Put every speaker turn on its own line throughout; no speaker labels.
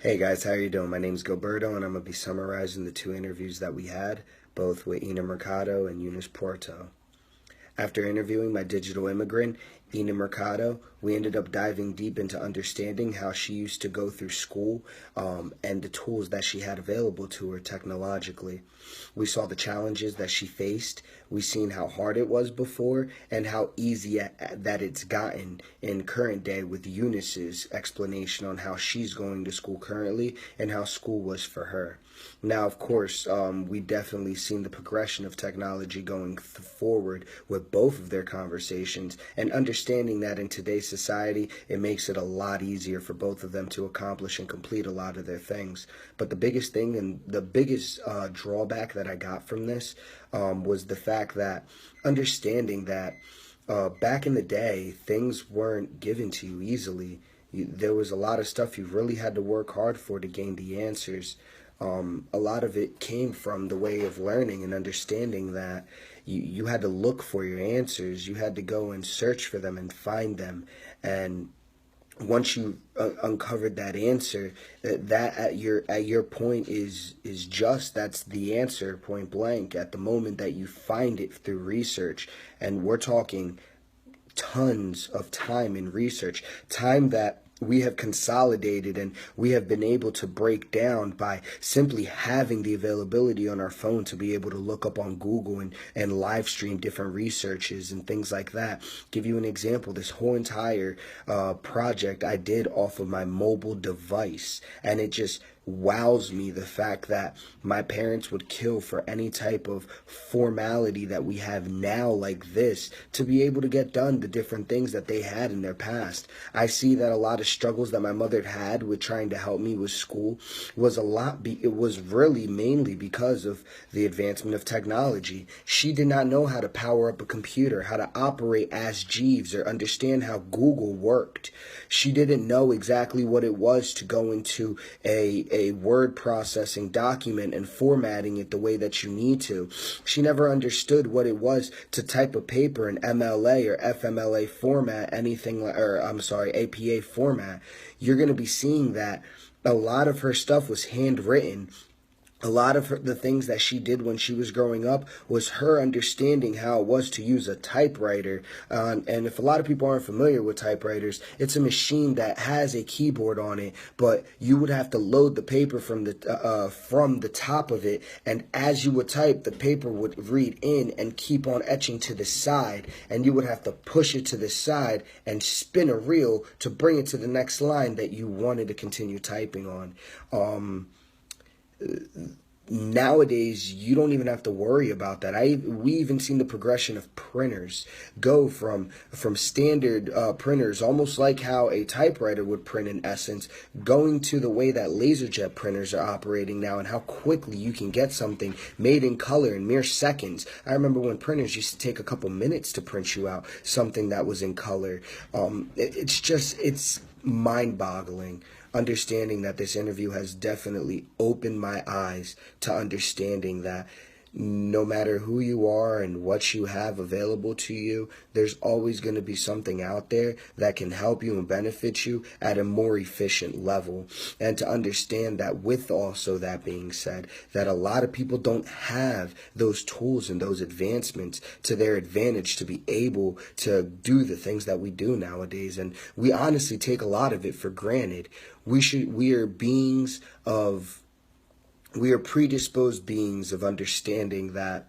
Hey guys, how you doing? My name's Gilberto, and I'm gonna be summarizing the two interviews that we had, both with Ina Mercado and Eunice Porto. After interviewing my digital immigrant, Ina Mercado, we ended up diving deep into understanding how she used to go through school and the tools that she had available to her technologically. We saw the challenges that she faced. We seen how hard it was before and how easy that it's gotten in current day with Eunice's explanation on how she's going to school currently and how school was for her. Now, of course, we definitely seen the progression of technology going forward with both of their conversations and understanding that in today's society, it makes it a lot easier for both of them to accomplish and complete a lot of their things. But the biggest thing and the biggest drawback that I got from this was the fact that understanding that back in the day, things weren't given to you easily. There was a lot of stuff you really had to work hard for to gain the answers. A lot of it came from the way of learning and understanding that you had to look for your answers. You had to go and search for them and find them. And once you uncovered that answer, that at your point is just that's the answer, point blank. At the moment that you find it through research, and we're talking tons of time in research, time that we have consolidated and we have been able to break down by simply having the availability on our phone to be able to look up on Google and live stream different researches and things like that. Give you an example, this whole entire project I did off of my mobile device, and it just wows me the fact that my parents would kill for any type of formality that we have now like this to be able to get done the different things that they had in their past. I see that a lot of struggles that my mother had with trying to help me with school was it was really mainly because of the advancement of technology. She did not know how to power up a computer, how to operate Ask Jeeves, or understand how Google worked. She didn't know exactly what it was to go into a word processing document and formatting it the way that you need to. She never understood what it was to type a paper in MLA or FMLA format, APA format. You're going to be seeing that a lot of her stuff was handwritten. A lot of the things that she did when she was growing up was her understanding how it was to use a typewriter. And if a lot of people aren't familiar with typewriters, it's a machine that has a keyboard on it, but you would have to load the paper from the top of it. And as you would type, the paper would read in and keep on etching to the side. And you would have to push it to the side and spin a reel to bring it to the next line that you wanted to continue typing on. Nowadays, you don't even have to worry about that. We even seen the progression of printers go from standard printers, almost like how a typewriter would print in essence, going to the way that LaserJet printers are operating now, and how quickly you can get something made in color in mere seconds. I remember when printers used to take a couple minutes to print you out something that was in color. It's mind-boggling. Understanding that this interview has definitely opened my eyes to understanding that no matter who you are and what you have available to you, there's always going to be something out there that can help you and benefit you at a more efficient level. And to understand that, with also that being said, that a lot of people don't have those tools and those advancements to their advantage to be able to do the things that we do nowadays. And we honestly take a lot of it for granted. We are predisposed beings of understanding that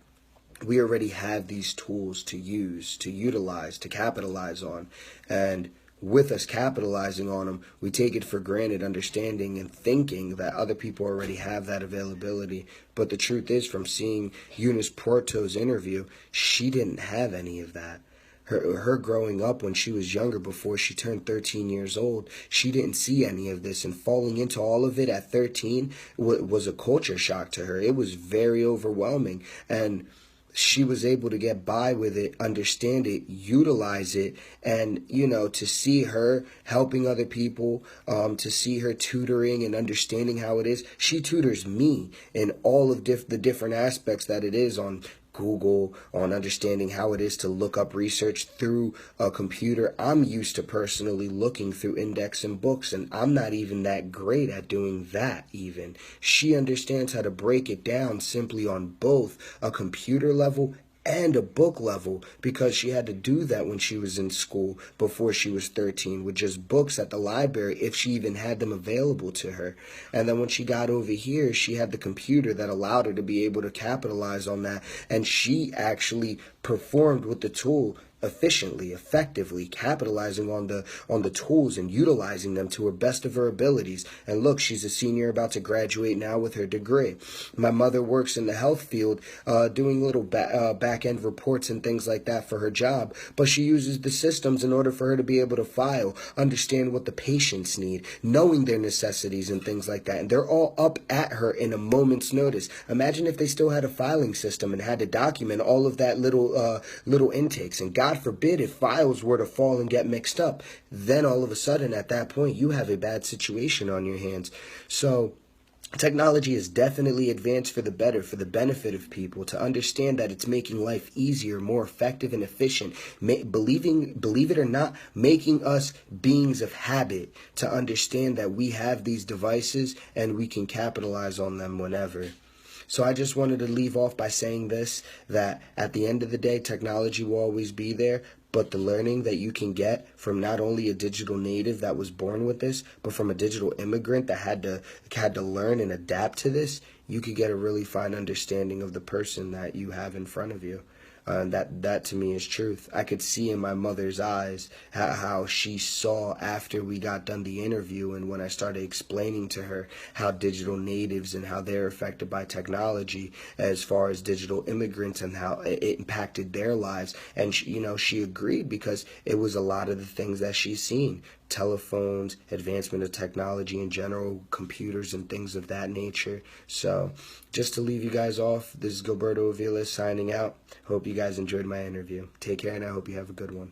we already have these tools to use, to utilize, to capitalize on. And with us capitalizing on them, we take it for granted, understanding and thinking that other people already have that availability. But the truth is, from seeing Eunice Porto's interview, she didn't have any of that. Her growing up when she was younger, before she turned 13 years old, she didn't see any of this, and falling into all of it at 13 was a culture shock to her. It was very overwhelming, and she was able to get by with it, understand it, utilize it, and, to see her helping other people, to see her tutoring and understanding how it is. She tutors me in all of the different aspects that it is on Google, on understanding how it is to look up research through a computer. I'm used to personally looking through index and books, and I'm not even that great at doing that even. She understands how to break it down simply on both a computer level and a book level, because she had to do that when she was in school before she was 13 with just books at the library, if she even had them available to her. And then when she got over here, she had the computer that allowed her to be able to capitalize on that, and she actually performed with the tool efficiently, effectively, capitalizing on the tools and utilizing them to her best of her abilities. And look, she's a senior about to graduate now with her degree. My mother works in the health field, doing little back end reports and things like that for her job, but she uses the systems in order for her to be able to file, understand what the patients need, knowing their necessities and things like that. And they're all up at her in a moment's notice. Imagine if they still had a filing system and had to document all of that little intakes, and God forbid if files were to fall and get mixed up, then all of a sudden at that point you have a bad situation on your hands. So technology is definitely advanced for the better, for the benefit of people, to understand that it's making life easier, more effective and efficient. Believe it or not, making us beings of habit, to understand that we have these devices and we can capitalize on them whenever. So I just wanted to leave off by saying this, that at the end of the day, technology will always be there, but the learning that you can get from not only a digital native that was born with this, but from a digital immigrant that had to learn and adapt to this, you could get a really fine understanding of the person that you have in front of you. That to me is truth. I could see in my mother's eyes how she saw after we got done the interview, and when I started explaining to her how digital natives and how they're affected by technology as far as digital immigrants and how it impacted their lives. And she agreed, because it was a lot of the things that she's seen. Telephones, advancement of technology in general, computers and things of that nature. So just to leave you guys off, this is Gilberto Avila signing out. Hope you guys enjoyed my interview. Take care, and I hope you have a good one.